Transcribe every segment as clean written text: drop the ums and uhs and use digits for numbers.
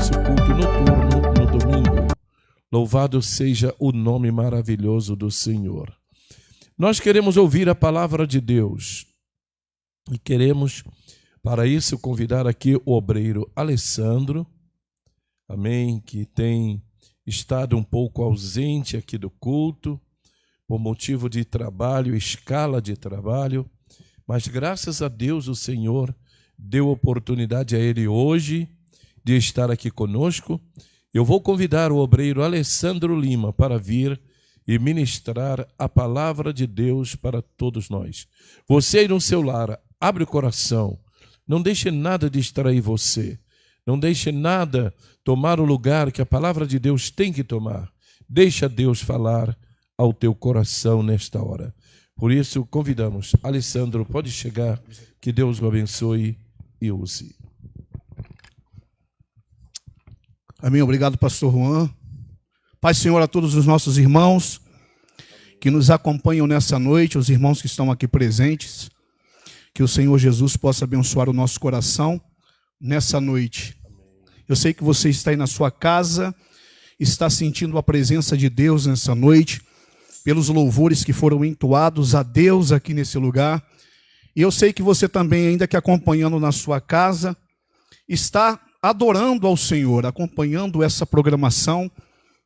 nosso culto noturno no domingo. Louvado seja o nome maravilhoso do Senhor. Nós queremos ouvir a palavra de Deus e queremos, para isso, convidar aqui o obreiro Alessandro, amém, que tem estado um pouco ausente aqui do culto, por motivo de trabalho, escala de trabalho, mas graças a Deus o Senhor deu oportunidade a ele hoje de estar aqui conosco. Eu vou convidar o obreiro Alessandro Lima para vir e ministrar a palavra de Deus para todos nós. Você aí no seu lar, abre o coração, não deixe nada distrair você, não deixe nada tomar o lugar que a palavra de Deus tem que tomar. Deixa Deus falar ao teu coração nesta hora. Por isso, convidamos. Alessandro, pode chegar, que Deus o abençoe e use. Amém. Obrigado, pastor Juan. Pai, Senhor, a todos os nossos irmãos que nos acompanham nessa noite, os irmãos que estão aqui presentes, que o Senhor Jesus possa abençoar o nosso coração nessa noite. Eu sei que você está aí na sua casa, está sentindo a presença de Deus nessa noite, pelos louvores que foram entoados a Deus aqui nesse lugar. E eu sei que você também, ainda que acompanhando na sua casa, está adorando ao Senhor, acompanhando essa programação,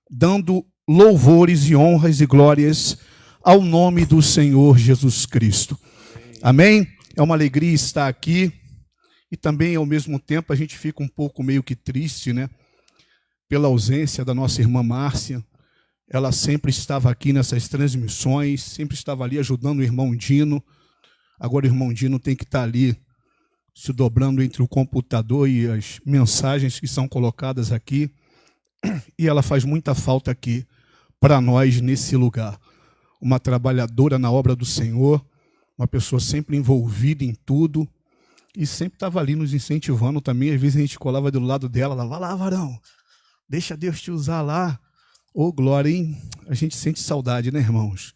dando louvores e honras e glórias ao nome do Senhor Jesus Cristo. Amém? É uma alegria estar aqui e também, ao mesmo tempo, a gente fica um pouco meio que triste, né? Pela ausência da nossa irmã Márcia. Ela sempre estava aqui nessas transmissões, sempre estava ali ajudando o irmão Dino. Agora o irmão Dino tem que estar ali se dobrando entre o computador e as mensagens que são colocadas aqui. E ela faz muita falta aqui para nós nesse lugar. Uma trabalhadora na obra do Senhor, uma pessoa sempre envolvida em tudo e sempre estava ali nos incentivando também. Às vezes a gente colava do lado dela, ela vai lá, varão, deixa Deus te usar lá. Ô, glória, hein? A gente sente saudade, né, irmãos?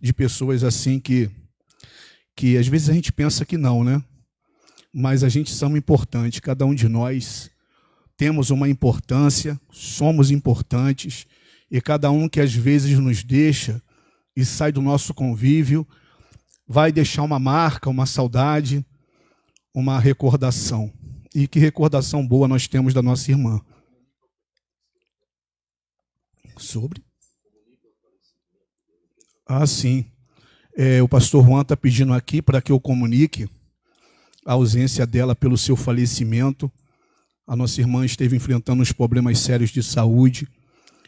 De pessoas assim que às vezes a gente pensa que não, né? Mas a gente somos importantes, cada um de nós temos uma importância, somos importantes, e cada um que às vezes nos deixa e sai do nosso convívio, vai deixar uma marca, uma saudade, uma recordação. E que recordação boa nós temos da nossa irmã. Sobre? Sim. O pastor Juan está pedindo aqui para que eu comunique a ausência dela pelo seu falecimento. A nossa irmã esteve enfrentando uns problemas sérios de saúde,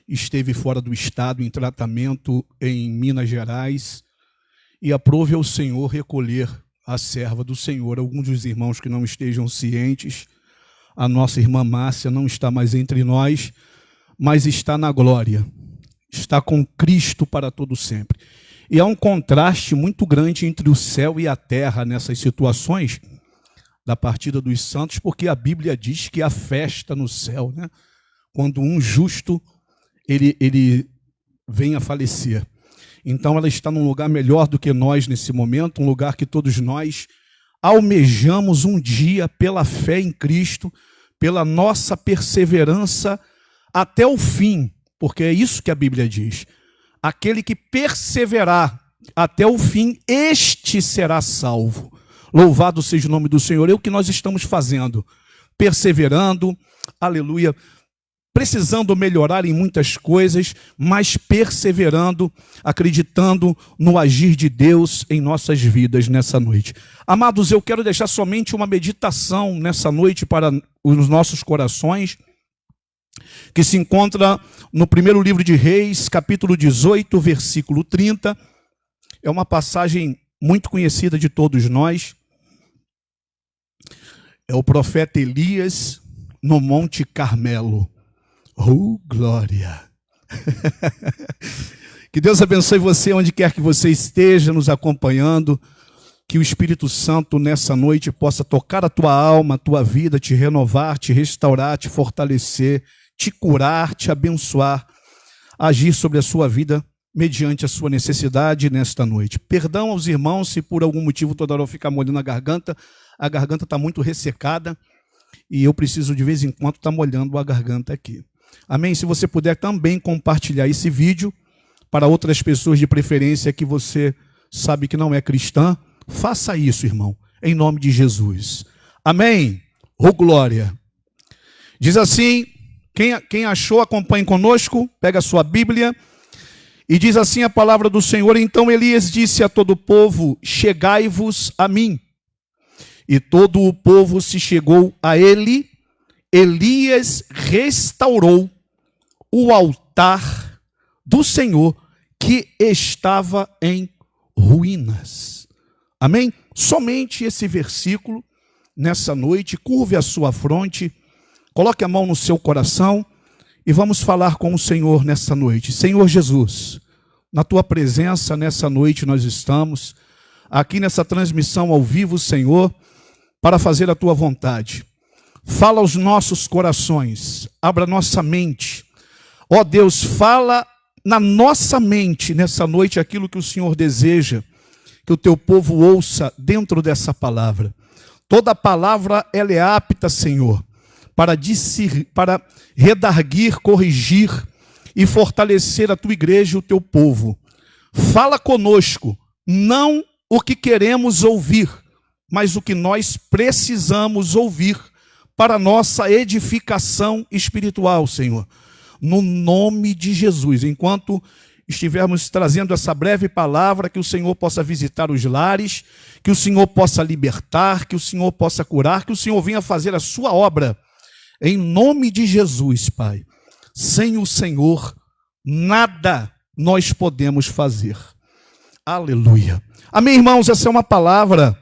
esteve fora do estado em tratamento em Minas Gerais, e aprove ao Senhor recolher a serva do Senhor. Alguns dos irmãos que não estejam cientes, a nossa irmã Márcia não está mais entre nós, mas está na glória, está com Cristo para todo sempre. E há um contraste muito grande entre o céu e a terra nessas situações da partida dos santos, porque a Bíblia diz que há festa no céu, né? Quando um justo ele vem a falecer. Então ela está num lugar melhor do que nós nesse momento, um lugar que todos nós almejamos um dia pela fé em Cristo, pela nossa perseverança até o fim, porque é isso que a Bíblia diz. Aquele que perseverar até o fim, este será salvo. Louvado seja o nome do Senhor. É o que nós estamos fazendo, perseverando, aleluia, precisando melhorar em muitas coisas, mas perseverando, acreditando no agir de Deus em nossas vidas nessa noite. Amados, eu quero deixar somente uma meditação nessa noite para os nossos corações, que se encontra no primeiro livro de Reis, capítulo 18, versículo 30. É uma passagem muito conhecida de todos nós. É o profeta Elias no Monte Carmelo. Oh, glória! Que Deus abençoe você onde quer que você esteja nos acompanhando. Que o Espírito Santo nessa noite possa tocar a tua alma, a tua vida, te renovar, te restaurar, te fortalecer, te curar, te abençoar, agir sobre a sua vida mediante a sua necessidade nesta noite. Perdão aos irmãos se por algum motivo toda hora eu ficar molhando a garganta está muito ressecada e eu preciso de vez em quando estar molhando a garganta aqui. Amém? Se você puder também compartilhar esse vídeo para outras pessoas, de preferência que você sabe que não é cristã, faça isso, irmão, em nome de Jesus. Amém? Ô glória! Diz assim, quem achou, acompanhe conosco, pega a sua Bíblia, e diz assim a palavra do Senhor: então Elias disse a todo o povo, chegai-vos a mim. E todo o povo se chegou a ele. Elias restaurou o altar do Senhor, que estava em ruínas. Amém? Somente esse versículo, nessa noite, curve a sua fronte, coloque a mão no seu coração e vamos falar com o Senhor nessa noite. Senhor Jesus, na tua presença nessa noite nós estamos, aqui nessa transmissão ao vivo, Senhor, para fazer a tua vontade. Fala aos nossos corações, abra nossa mente. Ó Deus, fala na nossa mente nessa noite aquilo que o Senhor deseja que o teu povo ouça dentro dessa palavra. Toda palavra ela é apta, Senhor, para redarguir, corrigir e fortalecer a tua igreja e o teu povo. Fala conosco, não o que queremos ouvir, mas o que nós precisamos ouvir para a nossa edificação espiritual, Senhor. No nome de Jesus, enquanto estivermos trazendo essa breve palavra, que o Senhor possa visitar os lares, que o Senhor possa libertar, que o Senhor possa curar, que o Senhor venha fazer a sua obra, em nome de Jesus, Pai. Sem o Senhor, nada nós podemos fazer. Aleluia. Amém, irmãos? Essa é uma palavra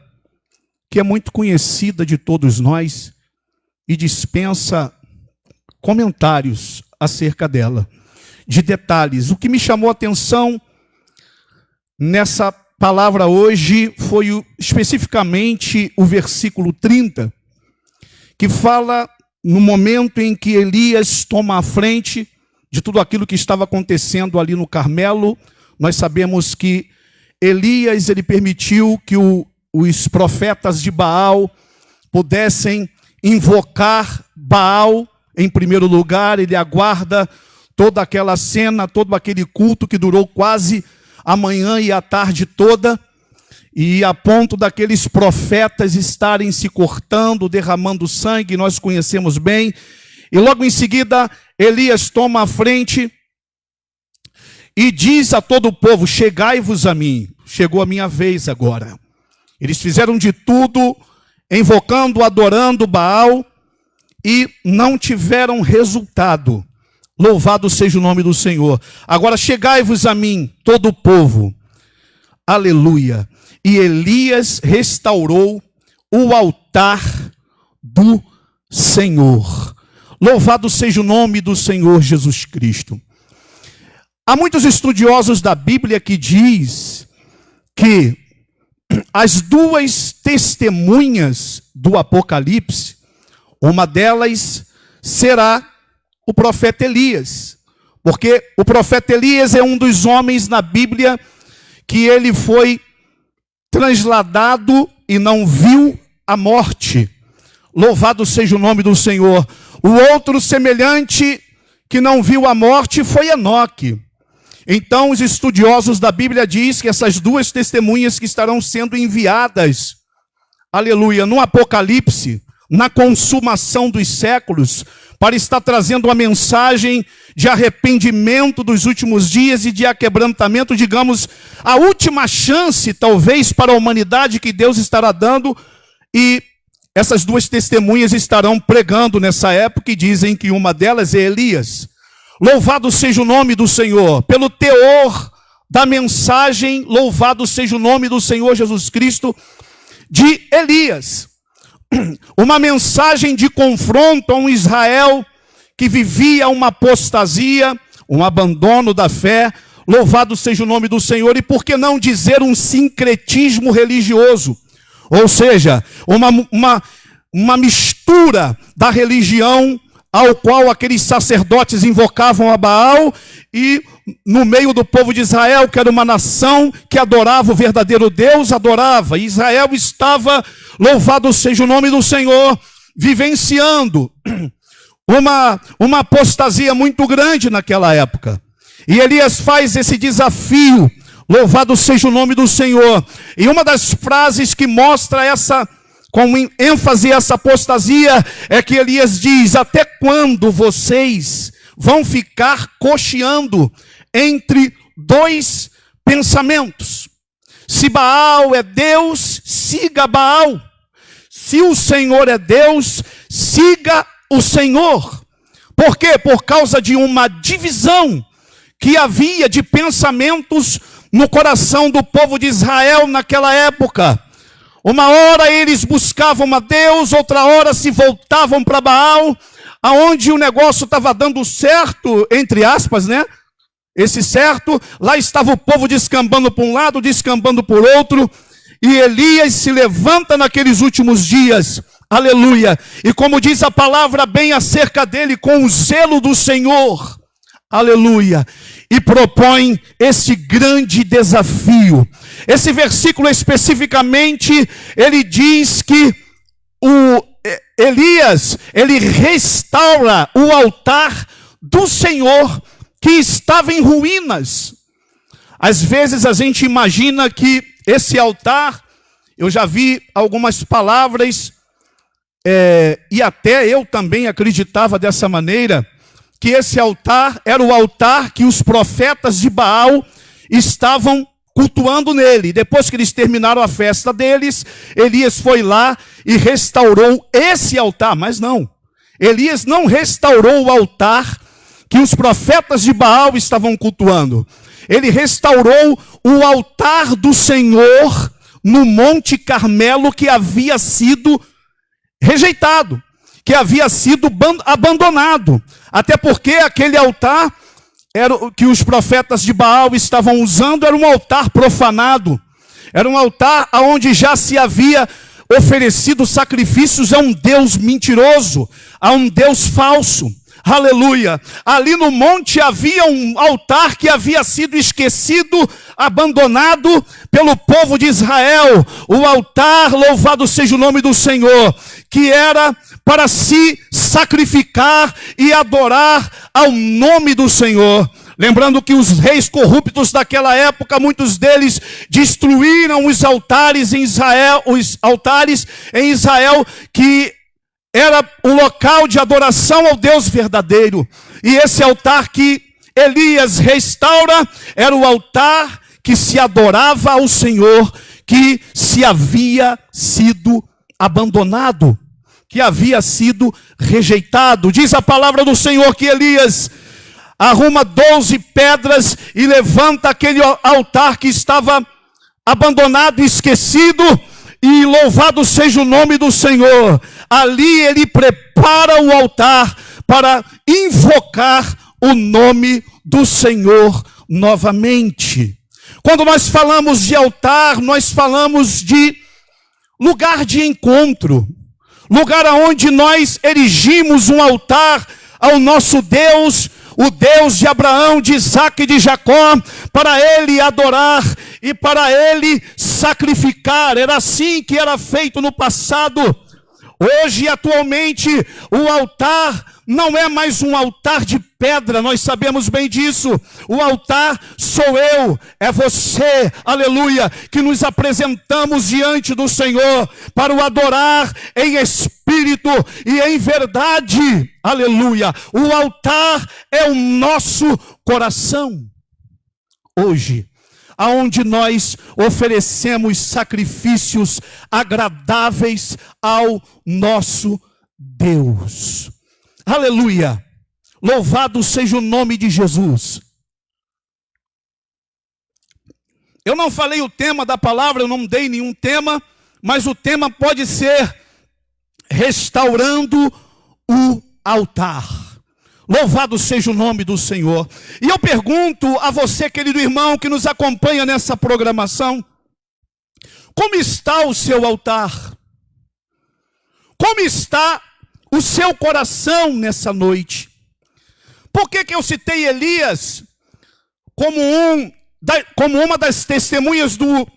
que é muito conhecida de todos nós e dispensa comentários acerca dela, de detalhes. O que me chamou a atenção nessa palavra hoje foi especificamente o versículo 30, que fala no momento em que Elias toma a frente de tudo aquilo que estava acontecendo ali no Carmelo. Nós sabemos que Elias, ele permitiu que os profetas de Baal pudessem invocar Baal em primeiro lugar. Ele aguarda toda aquela cena, todo aquele culto que durou quase a manhã e a tarde toda, e a ponto daqueles profetas estarem se cortando, derramando sangue, nós conhecemos bem. E logo em seguida, Elias toma a frente e diz a todo o povo: chegai-vos a mim. Chegou a minha vez agora. Eles fizeram de tudo, invocando, adorando Baal, e não tiveram resultado. Louvado seja o nome do Senhor. Agora chegai-vos a mim, todo o povo. Aleluia. E Elias restaurou o altar do Senhor. Louvado seja o nome do Senhor Jesus Cristo. Há muitos estudiosos da Bíblia que diz que as duas testemunhas do Apocalipse, uma delas será o profeta Elias, porque o profeta Elias é um dos homens na Bíblia que ele foi transladado e não viu a morte. Louvado seja o nome do Senhor. O outro semelhante que não viu a morte foi Enoque. Então os estudiosos da Bíblia dizem que essas duas testemunhas que estarão sendo enviadas, aleluia, no Apocalipse, na consumação dos séculos, para estar trazendo uma mensagem de arrependimento dos últimos dias e de aquebrantamento, digamos, a última chance, talvez, para a humanidade que Deus estará dando. E essas duas testemunhas estarão pregando nessa época e dizem que uma delas é Elias. Louvado seja o nome do Senhor. Pelo teor da mensagem, louvado seja o nome do Senhor Jesus Cristo, de Elias. Uma mensagem de confronto a um Israel que vivia uma apostasia, um abandono da fé. Louvado seja o nome do Senhor. E por que não dizer um sincretismo religioso? Ou seja, uma mistura da religião ao qual aqueles sacerdotes invocavam a Baal, e no meio do povo de Israel, que era uma nação que adorava o verdadeiro Deus, adorava. Israel estava, louvado seja o nome do Senhor, vivenciando uma apostasia muito grande naquela época. E Elias faz esse desafio, louvado seja o nome do Senhor. E uma das frases que mostra com ênfase essa apostasia, é que Elias diz: até quando vocês vão ficar cocheando entre dois pensamentos? Se Baal é Deus, siga Baal. Se o Senhor é Deus, siga o Senhor. Por quê? Por causa de uma divisão que havia de pensamentos no coração do povo de Israel naquela época. Uma hora eles buscavam a Deus, outra hora se voltavam para Baal, aonde o negócio estava dando certo, entre aspas, né? Esse certo, lá estava o povo descambando por um lado, descambando por outro, e Elias se levanta naqueles últimos dias, aleluia, e como diz a palavra bem acerca dele, com o zelo do Senhor, aleluia, e propõe esse grande desafio. Esse versículo especificamente, ele diz que Elias, ele restaura o altar do Senhor que estava em ruínas. Às vezes a gente imagina que esse altar, eu já vi algumas palavras, e até eu também acreditava dessa maneira, que esse altar era o altar que os profetas de Baal estavam cultuando nele. Depois que eles terminaram a festa deles, Elias foi lá e restaurou esse altar. Mas não, Elias não restaurou o altar que os profetas de Baal estavam cultuando. Ele restaurou o altar do Senhor no Monte Carmelo, que havia sido rejeitado, que havia sido abandonado. Até porque aquele altar que os profetas de Baal estavam usando era um altar profanado. Era um altar onde já se havia oferecido sacrifícios a um Deus mentiroso, a um Deus falso. Aleluia. Ali no monte havia um altar que havia sido esquecido, abandonado pelo povo de Israel. O altar, louvado seja o nome do Senhor, que era para se sacrificar e adorar ao nome do Senhor. Lembrando que os reis corruptos daquela época, muitos deles destruíram os altares em Israel, que era o local de adoração ao Deus verdadeiro. E esse altar que Elias restaura era o altar que se adorava ao Senhor, que se havia sido abandonado, que havia sido rejeitado. Diz a palavra do Senhor que Elias arruma 12 pedras e levanta aquele altar que estava abandonado e esquecido, e louvado seja o nome do Senhor. Ali ele prepara o altar para invocar o nome do Senhor novamente. Quando nós falamos de altar, nós falamos de lugar de encontro, lugar aonde nós erigimos um altar ao nosso Deus, o Deus de Abraão, de Isaac e de Jacó, para ele adorar e para ele sacrificar. Era assim que era feito no passado. Hoje, atualmente, o altar não é mais um altar de pedra, nós sabemos bem disso. O altar sou eu, é você, aleluia, que nos apresentamos diante do Senhor para o adorar em espírito e em verdade, aleluia. O altar é o nosso coração. Hoje, aonde nós oferecemos sacrifícios agradáveis ao nosso Deus. Aleluia! Louvado seja o nome de Jesus. Eu não falei o tema da palavra, eu não dei nenhum tema, mas o tema pode ser restaurando o altar. Louvado seja o nome do Senhor. E eu pergunto a você, querido irmão, que nos acompanha nessa programação, como está o seu altar? Como está o seu coração nessa noite? Por que eu citei Elias como uma das testemunhas do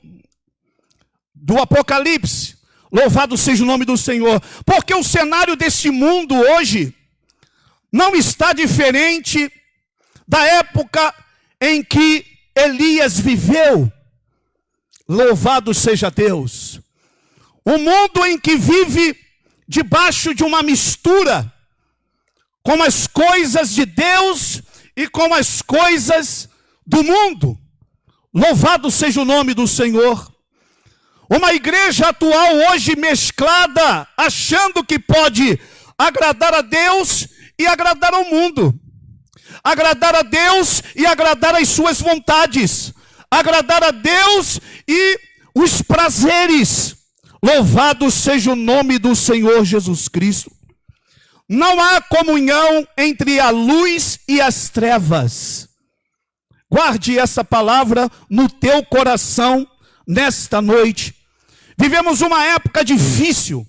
Apocalipse? Louvado seja o nome do Senhor. Porque o cenário deste mundo hoje não está diferente da época em que Elias viveu. Louvado seja Deus. Um mundo em que vive debaixo de uma mistura com as coisas de Deus e com as coisas do mundo. Louvado seja o nome do Senhor. Uma igreja atual hoje mesclada, achando que pode agradar a Deus e agradar ao mundo. Agradar a Deus e agradar as suas vontades. Agradar a Deus e os prazeres. Louvado seja o nome do Senhor Jesus Cristo. Não há comunhão entre a luz e as trevas. Guarde essa palavra no teu coração nesta noite. Vivemos uma época difícil,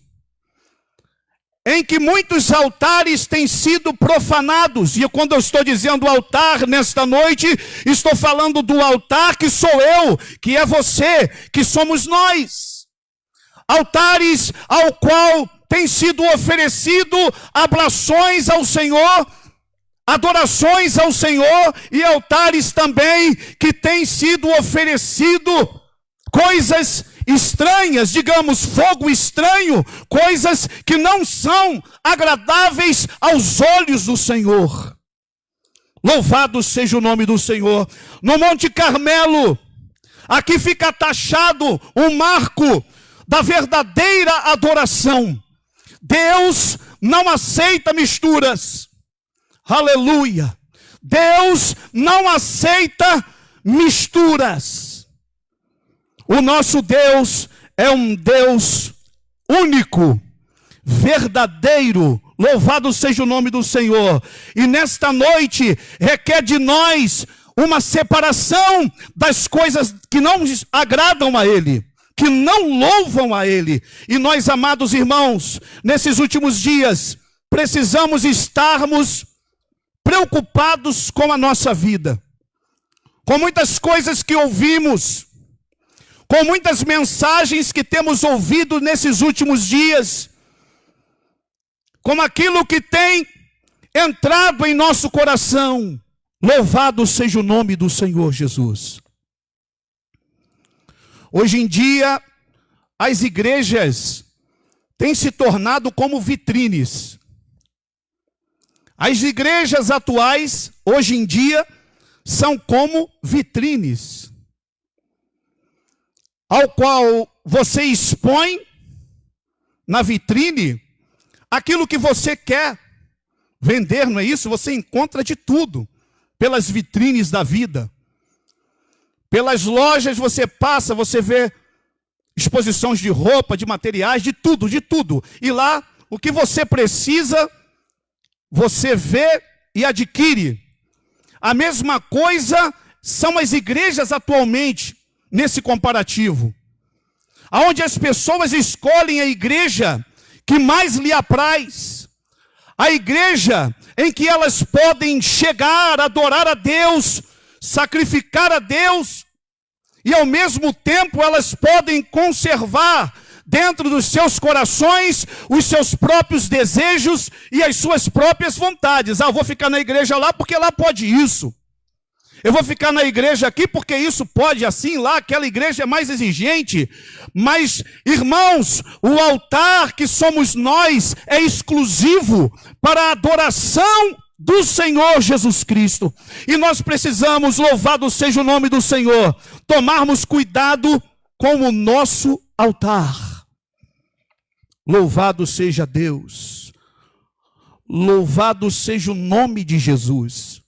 em que muitos altares têm sido profanados. E quando eu estou dizendo altar nesta noite, estou falando do altar que sou eu, que é você, que somos nós. Altares ao qual tem sido oferecido ablações ao Senhor, adorações ao Senhor, e altares também que tem sido oferecido coisas estranhas, digamos, fogo estranho, coisas que não são agradáveis aos olhos do Senhor. Louvado seja o nome do Senhor. No Monte Carmelo, aqui fica taxado um marco da verdadeira adoração. Deus não aceita misturas. Aleluia. Deus não aceita misturas. O nosso Deus é um Deus único, verdadeiro. Louvado seja o nome do Senhor. E nesta noite requer de nós uma separação das coisas que não agradam a Ele, que não louvam a Ele. E nós, amados irmãos, nesses últimos dias, precisamos estarmos preocupados com a nossa vida, com muitas coisas que ouvimos, com muitas mensagens que temos ouvido nesses últimos dias, com aquilo que tem entrado em nosso coração. Louvado seja o nome do Senhor Jesus. Hoje em dia, as igrejas têm se tornado como vitrines. As igrejas atuais, hoje em dia, são como vitrines, ao qual você expõe na vitrine aquilo que você quer vender, não é isso? Você encontra de tudo pelas vitrines da vida. Pelas lojas você passa, você vê exposições de roupa, de materiais, de tudo, de tudo. E lá, o que você precisa, você vê e adquire. A mesma coisa são as igrejas atualmente, nesse comparativo, aonde as pessoas escolhem a igreja que mais lhe apraz, a igreja em que elas podem chegar, adorar a Deus, sacrificar a Deus, e ao mesmo tempo elas podem conservar dentro dos seus corações os seus próprios desejos e as suas próprias vontades. Eu vou ficar na igreja lá porque lá pode isso. Eu vou ficar na igreja aqui porque isso pode assim, lá aquela igreja é mais exigente. Mas, irmãos, o altar que somos nós é exclusivo para a adoração do Senhor Jesus Cristo. E nós precisamos, louvado seja o nome do Senhor, tomarmos cuidado com o nosso altar. Louvado seja Deus. Louvado seja o nome de Jesus.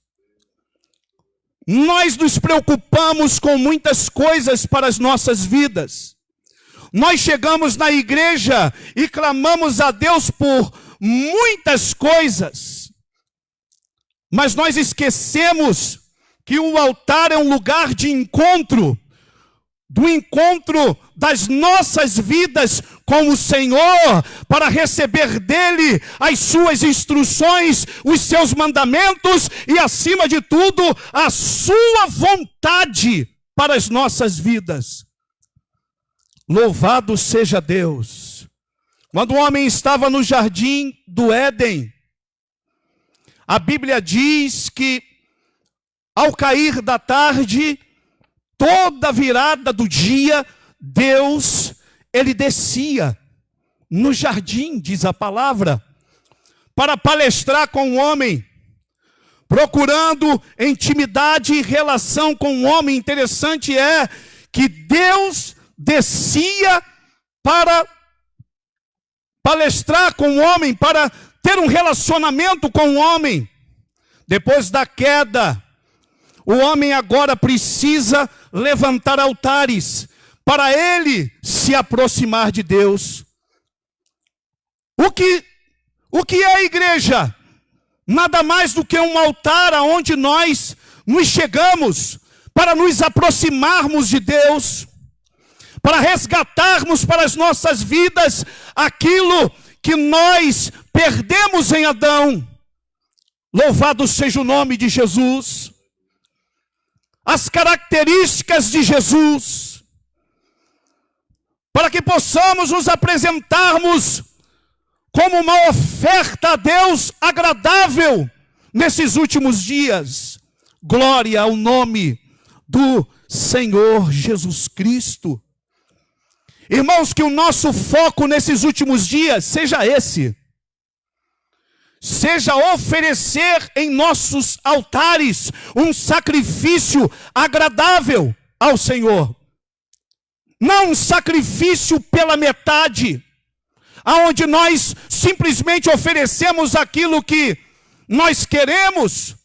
Nós nos preocupamos com muitas coisas para as nossas vidas. Nós chegamos na igreja e clamamos a Deus por muitas coisas. Mas nós esquecemos que o altar é um lugar de encontro, do encontro das nossas vidas com o Senhor, para receber dele as suas instruções, os seus mandamentos e, acima de tudo, a sua vontade para as nossas vidas. Louvado seja Deus. Quando o homem estava no jardim do Éden, a Bíblia diz que ao cair da tarde, toda virada do dia, Deus, ele descia no jardim, diz a palavra, para palestrar com o homem, procurando intimidade e relação com o homem. Interessante é que Deus descia para palestrar com o homem, para ter um relacionamento com o homem. Depois da queda, o homem agora precisa levantar altares para ele se aproximar de Deus. O que é a igreja? Nada mais do que um altar aonde nós nos chegamos para nos aproximarmos de Deus, para resgatarmos para as nossas vidas aquilo que nós perdemos em Adão. Louvado seja o nome de Jesus. As características de Jesus, para que possamos nos apresentarmos como uma oferta a Deus agradável nesses últimos dias. Glória ao nome do Senhor Jesus Cristo. Irmãos, que o nosso foco nesses últimos dias seja esse. Seja oferecer em nossos altares um sacrifício agradável ao Senhor. Não um sacrifício pela metade, aonde nós simplesmente oferecemos aquilo que nós queremos,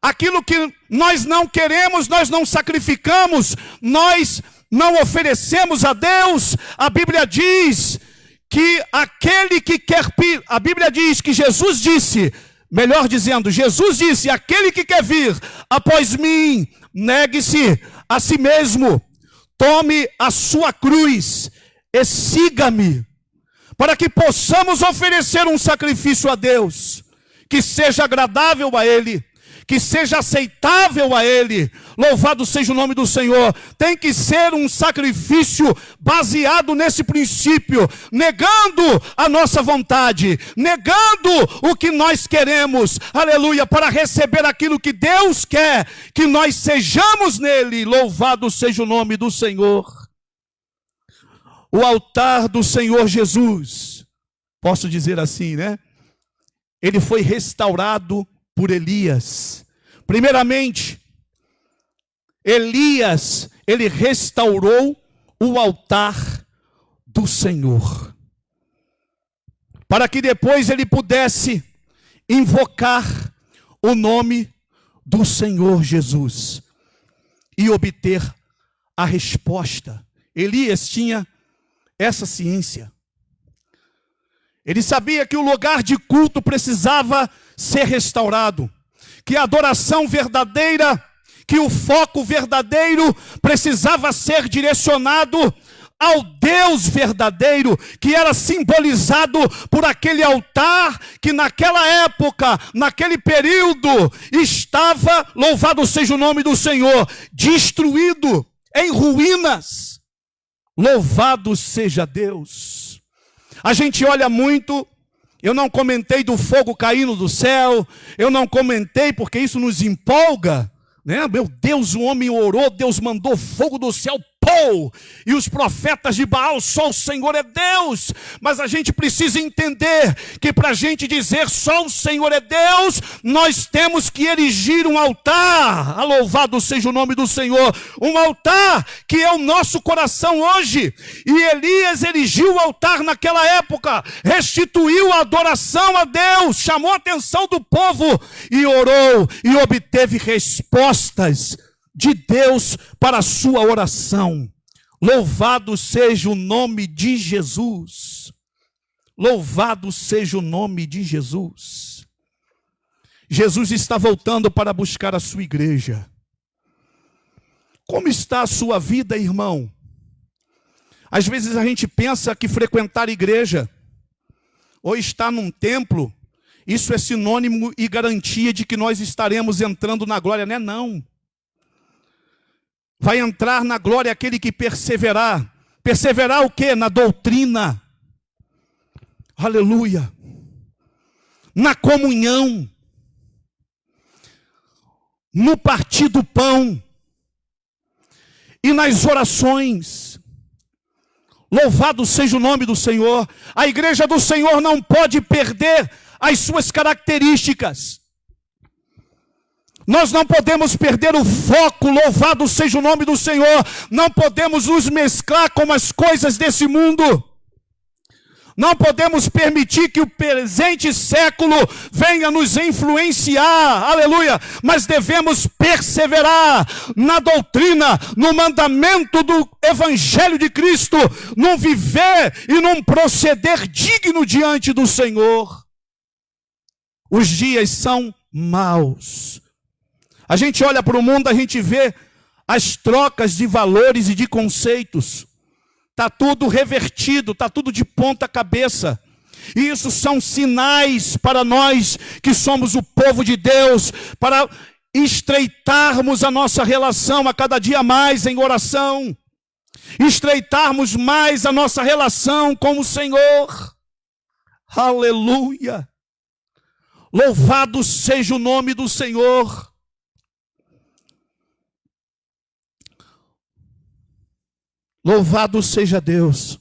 aquilo que nós não queremos, nós não sacrificamos, nós não oferecemos a Deus. A Bíblia diz que aquele que quer, a Bíblia diz que Jesus disse, melhor dizendo, Jesus disse, aquele que quer vir após mim, negue-se a si mesmo, tome a sua cruz e siga-me, para que possamos oferecer um sacrifício a Deus, que seja agradável a Ele, que seja aceitável a Ele. Louvado seja o nome do Senhor. Tem que ser um sacrifício baseado nesse princípio, negando a nossa vontade, negando o que nós queremos, aleluia, para receber aquilo que Deus quer, que nós sejamos nele. Louvado seja o nome do Senhor. O altar do Senhor Jesus, posso dizer assim, né? Ele foi restaurado por Elias. Primeiramente, Elias, ele restaurou o altar do Senhor, para que depois ele pudesse invocar o nome do Senhor Jesus e obter a resposta. Elias tinha essa ciência. Ele sabia que o lugar de culto precisava ser restaurado, que a adoração verdadeira, que o foco verdadeiro precisava ser direcionado ao Deus verdadeiro, que era simbolizado por aquele altar que naquela época, naquele período, estava, louvado seja o nome do Senhor, destruído, em ruínas. Louvado seja Deus. A gente olha muito, eu não comentei do fogo caindo do céu, eu não comentei porque isso nos empolga, né? Meu Deus, o homem orou, Deus mandou fogo do céu, pô! E os profetas de Baal, só o Senhor é Deus. Mas a gente precisa entender que para a gente dizer só o Senhor é Deus, nós temos que erigir um altar. Louvado seja o nome do Senhor. Um altar que é o nosso coração hoje. E Elias erigiu o altar naquela época, restituiu a adoração a Deus, chamou a atenção do povo e orou e obteve respostas de Deus para a sua oração. Louvado seja o nome de Jesus. Louvado seja o nome de Jesus. Jesus está voltando para buscar a sua igreja. Como está a sua vida, irmão? Às vezes a gente pensa que frequentar a igreja ou estar num templo, isso é sinônimo e garantia de que nós estaremos entrando na glória. Não é não. Vai entrar na glória aquele que perseverar. Perseverar o quê? Na doutrina. aleluia, na comunhão, no partir do pão e nas orações. Louvado seja o nome do Senhor. A igreja do Senhor não pode perder as suas características. Nós não podemos perder o foco, louvado seja o nome do Senhor. Não podemos nos mesclar com as coisas desse mundo. Não podemos permitir que o presente século venha nos influenciar, aleluia. Mas devemos perseverar na doutrina, no mandamento do Evangelho de Cristo, num viver e num proceder digno diante do Senhor. Os dias são maus. A gente olha para o mundo, a gente vê as trocas de valores e de conceitos. Está tudo revertido, está tudo de ponta cabeça. E isso são sinais para nós que somos o povo de Deus, para estreitarmos a nossa relação a cada dia mais em oração. Estreitarmos mais a nossa relação com o Senhor. Aleluia! Louvado seja o nome do Senhor. Louvado seja Deus.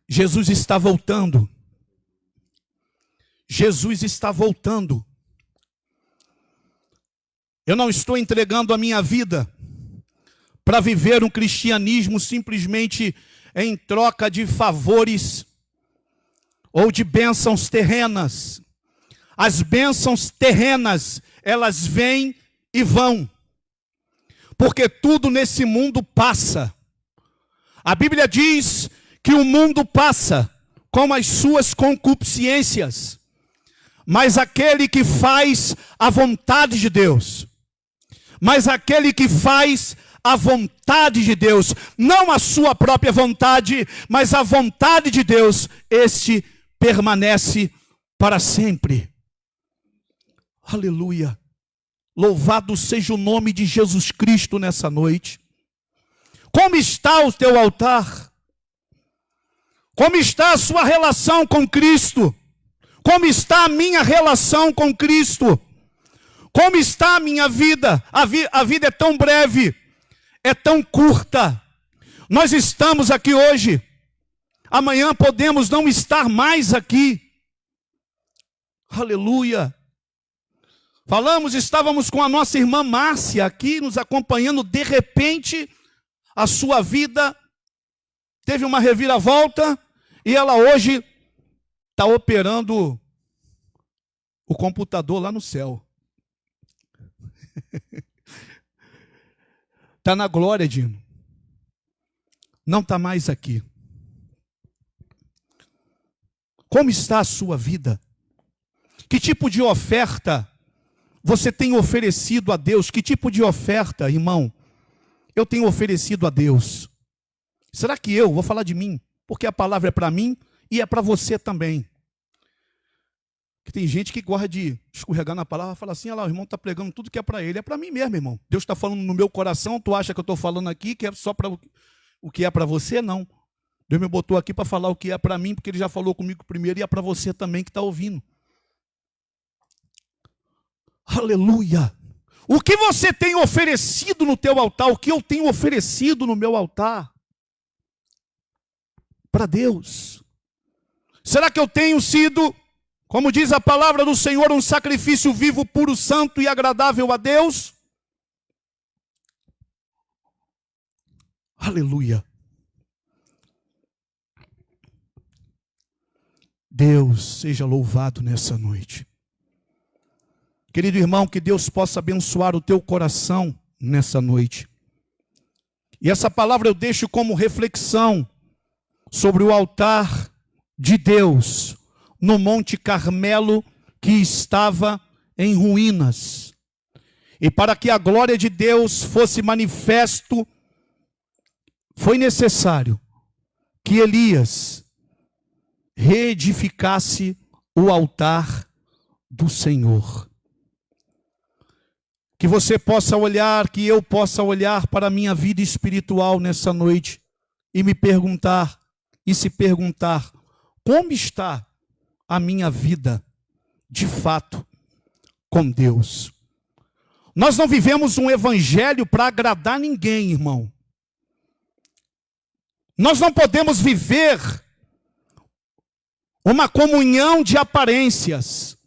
Jesus está voltando. Jesus está voltando. Eu não estou entregando a minha vida para viver um cristianismo simplesmente em troca de favores ou de bênçãos terrenas. As bênçãos terrenas, elas vêm e vão. Porque tudo nesse mundo passa. A Bíblia diz que o mundo passa com as suas concupiscências, mas aquele que faz a vontade de Deus, não a sua própria vontade, mas a vontade de Deus, este permanece para sempre. Aleluia. Louvado seja o nome de Jesus Cristo nessa noite. Como está o teu altar? Como está a sua relação com Cristo? Como está a minha relação com Cristo? Como está a minha vida? A vida é tão breve, é tão curta. Nós estamos aqui hoje, amanhã podemos não estar mais aqui. Aleluia. Estávamos com a nossa irmã Márcia aqui, nos acompanhando. De repente, a sua vida teve uma reviravolta e ela hoje está operando o computador lá no céu. Está na glória, Dino. Não está mais aqui. Como está a sua vida? Que tipo de oferta você tem oferecido a Deus? Que tipo de oferta, irmão, eu tenho oferecido a Deus? Será que vou falar de mim, porque a palavra é para mim e é para você também. Que tem gente que gosta de escorregar na palavra e fala assim: olha lá, o irmão está pregando tudo que é para ele. É para mim mesmo, irmão. Deus está falando no meu coração, tu acha que eu estou falando aqui que é só para o que é para você? Não. Deus me botou aqui para falar o que é para mim, porque Ele já falou comigo primeiro e é para você também que está ouvindo. Aleluia! O que você tem oferecido no teu altar? O que eu tenho oferecido no meu altar? Para Deus. Será que eu tenho sido, como diz a palavra do Senhor, um sacrifício vivo, puro, santo e agradável a Deus? Aleluia! Deus seja louvado nessa noite. Querido irmão, que Deus possa abençoar o teu coração nessa noite. E essa palavra eu deixo como reflexão sobre o altar de Deus no Monte Carmelo, que estava em ruínas. E para que a glória de Deus fosse manifesto, foi necessário que Elias reedificasse o altar do Senhor. Que você possa olhar, que eu possa olhar para a minha vida espiritual nessa noite e me perguntar: e se perguntar: como está a minha vida, de fato, com Deus? Nós não vivemos um evangelho para agradar ninguém, irmão. Nós não podemos viver uma comunhão de aparências.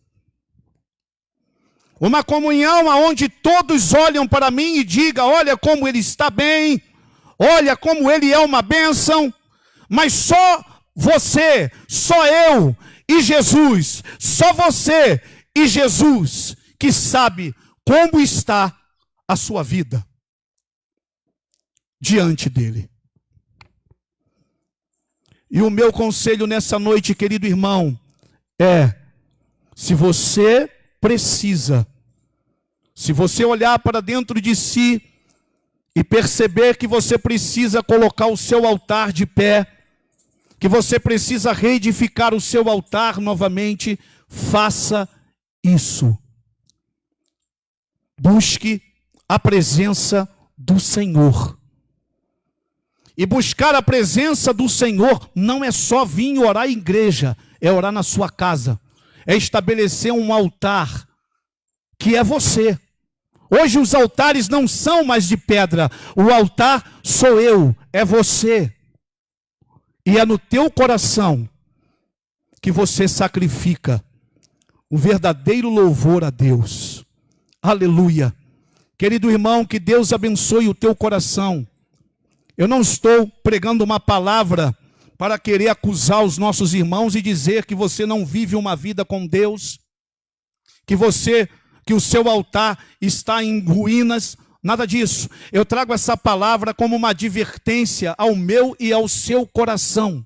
Uma comunhão onde todos olham para mim e digam: olha como ele está bem, olha como ele é uma bênção. Mas só você, só eu e Jesus, só você e Jesus que sabe como está a sua vida diante dele. E o meu conselho nessa noite, querido irmão, é: se você precisa, se você olhar para dentro de si e perceber que você precisa colocar o seu altar de pé, que você precisa reedificar o seu altar novamente, faça isso. Busque a presença do Senhor. E buscar a presença do Senhor não é só vir orar em igreja, é orar na sua casa, é estabelecer um altar, que é você. Hoje os altares não são mais de pedra, o altar sou eu, é você. E é no teu coração que você sacrifica o verdadeiro louvor a Deus. Aleluia. Querido irmão, que Deus abençoe o teu coração. Eu não estou pregando uma palavra para querer acusar os nossos irmãos e dizer que você não vive uma vida com Deus, que o seu altar está em ruínas, nada disso. Eu trago essa palavra como uma advertência ao meu e ao seu coração,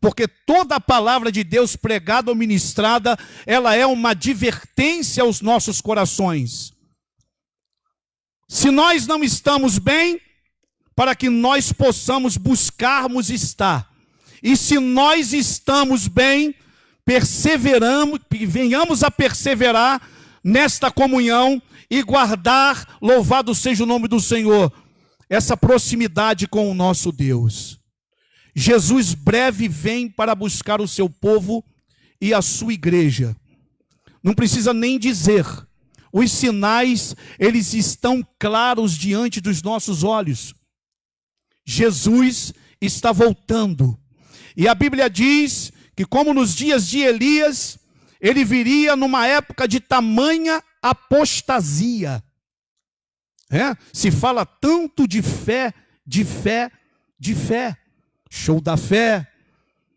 porque toda a palavra de Deus pregada ou ministrada, ela é uma advertência aos nossos corações. Se nós não estamos bem, para que nós possamos buscarmos estar. E se nós estamos bem, venhamos a perseverar nesta comunhão e guardar, louvado seja o nome do Senhor, essa proximidade com o nosso Deus. Jesus breve vem para buscar o seu povo e a sua igreja. Não precisa nem dizer, os sinais, eles estão claros diante dos nossos olhos. Jesus está voltando. E a Bíblia diz que, como nos dias de Elias, ele viria numa época de tamanha apostasia. Se fala tanto de fé, de fé, de fé. Show da fé,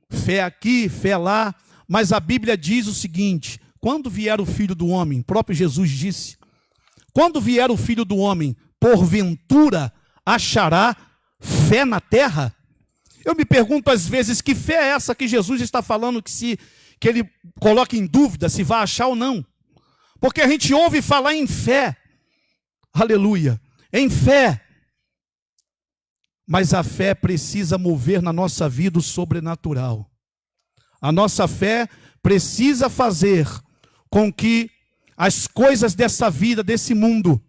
fé aqui, fé lá. Mas a Bíblia diz o seguinte: quando vier o Filho do Homem, o próprio Jesus disse, quando vier o Filho do Homem, porventura achará fé na terra? Eu me pergunto às vezes, que fé é essa que Jesus está falando que ele coloca em dúvida se vai achar ou não? Porque a gente ouve falar em fé, aleluia, em fé, mas a fé precisa mover na nossa vida o sobrenatural. A nossa fé precisa fazer com que as coisas dessa vida, desse mundo,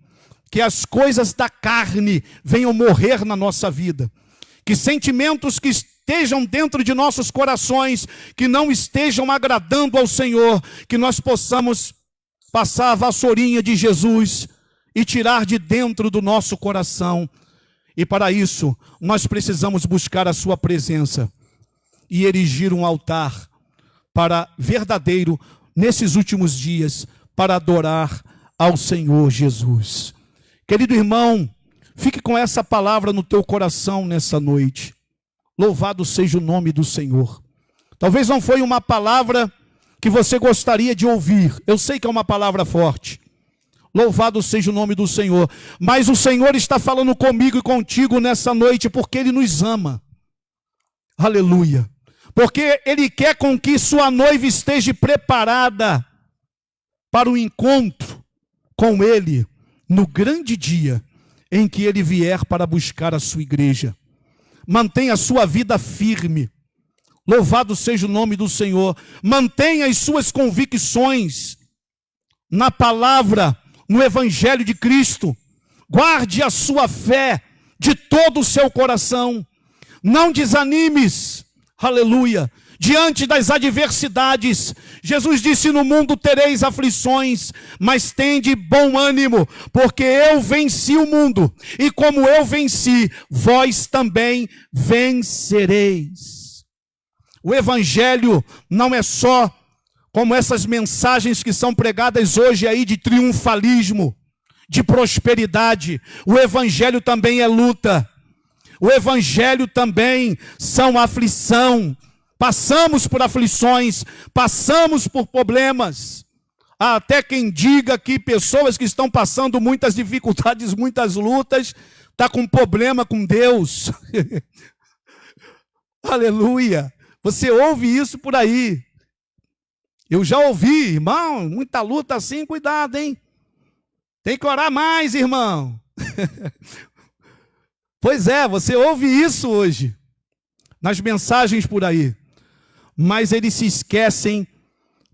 que as coisas da carne venham morrer na nossa vida. Que sentimentos que estejam dentro de nossos corações, que não estejam agradando ao Senhor, que nós possamos passar a vassourinha de Jesus e tirar de dentro do nosso coração. E para isso, nós precisamos buscar a sua presença e erigir um altar para verdadeiro, nesses últimos dias, para adorar ao Senhor Jesus. Querido irmão, fique com essa palavra no teu coração nessa noite. Louvado seja o nome do Senhor. Talvez não foi uma palavra que você gostaria de ouvir. Eu sei que é uma palavra forte. Louvado seja o nome do Senhor. Mas o Senhor está falando comigo e contigo nessa noite porque Ele nos ama. Aleluia. Porque Ele quer com que sua noiva esteja preparada para o encontro com Ele no grande dia em que Ele vier para buscar a sua igreja. Mantenha a sua vida firme. Louvado seja o nome do Senhor. Mantenha as suas convicções na palavra, no Evangelho de Cristo. Guarde a sua fé de todo o seu coração. Não desanimes. Aleluia. Diante das adversidades, Jesus disse: no mundo tereis aflições, mas tende bom ânimo, porque eu venci o mundo, e como eu venci, vós também vencereis. O evangelho não é só como essas mensagens que são pregadas hoje aí de triunfalismo, de prosperidade. O evangelho também é luta. O evangelho também são aflição. Passamos por aflições, passamos por problemas. Há até quem diga que pessoas que estão passando muitas dificuldades, muitas lutas, está com problema com Deus. Aleluia. Você ouve isso por aí. Eu já ouvi, irmão, muita luta assim, cuidado, hein? Tem que orar mais, irmão. Pois é, você ouve isso hoje, nas mensagens por aí. Mas eles se esquecem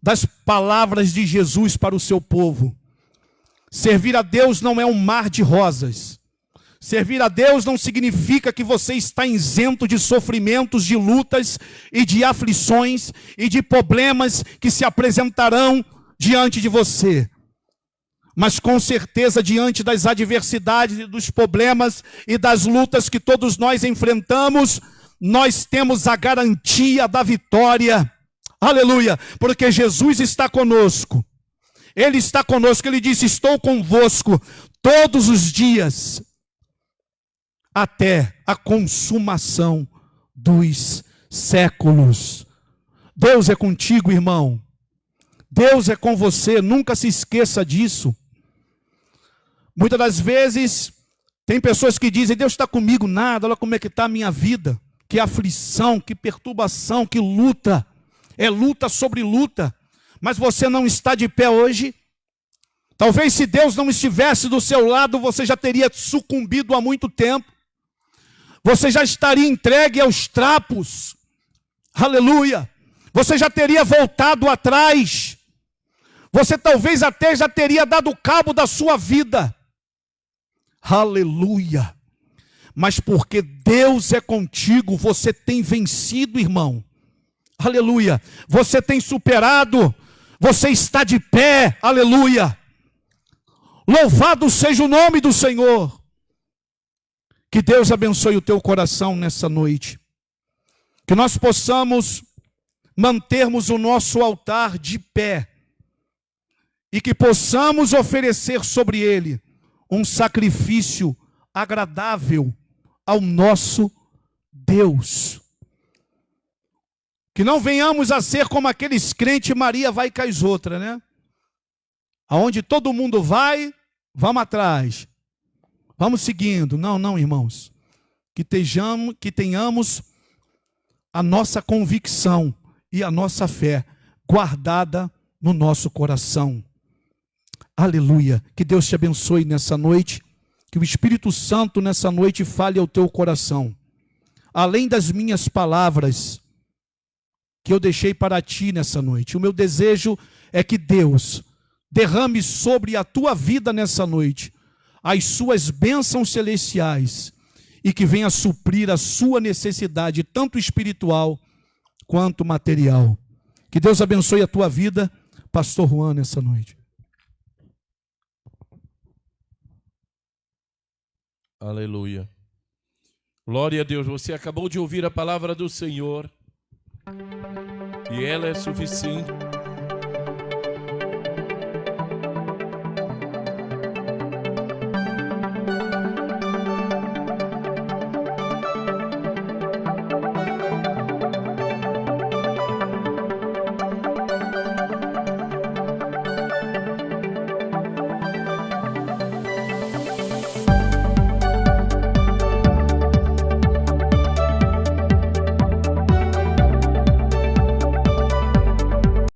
das palavras de Jesus para o seu povo. Servir a Deus não é um mar de rosas. Servir a Deus não significa que você está isento de sofrimentos, de lutas e de aflições e de problemas que se apresentarão diante de você. Mas com certeza, diante das adversidades, dos problemas e das lutas que todos nós enfrentamos, nós temos a garantia da vitória. Aleluia! Porque Jesus está conosco. Ele está conosco. Ele disse: estou convosco todos os dias, até a consumação dos séculos. Deus é contigo, irmão. Deus é com você. Nunca se esqueça disso. Muitas das vezes, tem pessoas que dizem: Deus está comigo, nada, olha como é que está a minha vida. Que aflição, que perturbação, que luta. É luta sobre luta. Mas você não está de pé hoje. Talvez se Deus não estivesse do seu lado, você já teria sucumbido há muito tempo. Você já estaria entregue aos trapos. Aleluia. Você já teria voltado atrás. Você talvez até já teria dado cabo da sua vida. Aleluia. Mas porque Deus é contigo, você tem vencido, irmão. Aleluia. Você tem superado. Você está de pé. Aleluia. Louvado seja o nome do Senhor. Que Deus abençoe o teu coração nessa noite. Que nós possamos mantermos o nosso altar de pé. E que possamos oferecer sobre ele um sacrifício agradável ao nosso Deus. Que não venhamos a ser como aqueles crentes Maria vai com as outras, né? Aonde todo mundo vai, vamos atrás. Vamos seguindo. Não, não, irmãos. Que tenhamos a nossa convicção e a nossa fé guardada no nosso coração. Aleluia. Que Deus te abençoe nessa noite. Que o Espírito Santo nessa noite fale ao teu coração. Além das minhas palavras que eu deixei para ti nessa noite. O meu desejo é que Deus derrame sobre a tua vida nessa noite as suas bênçãos celestiais e que venha suprir a sua necessidade, tanto espiritual quanto material. Que Deus abençoe a tua vida, Pastor Juan, nessa noite. Aleluia. Glória a Deus. Você acabou de ouvir a palavra do Senhor e ela é suficiente.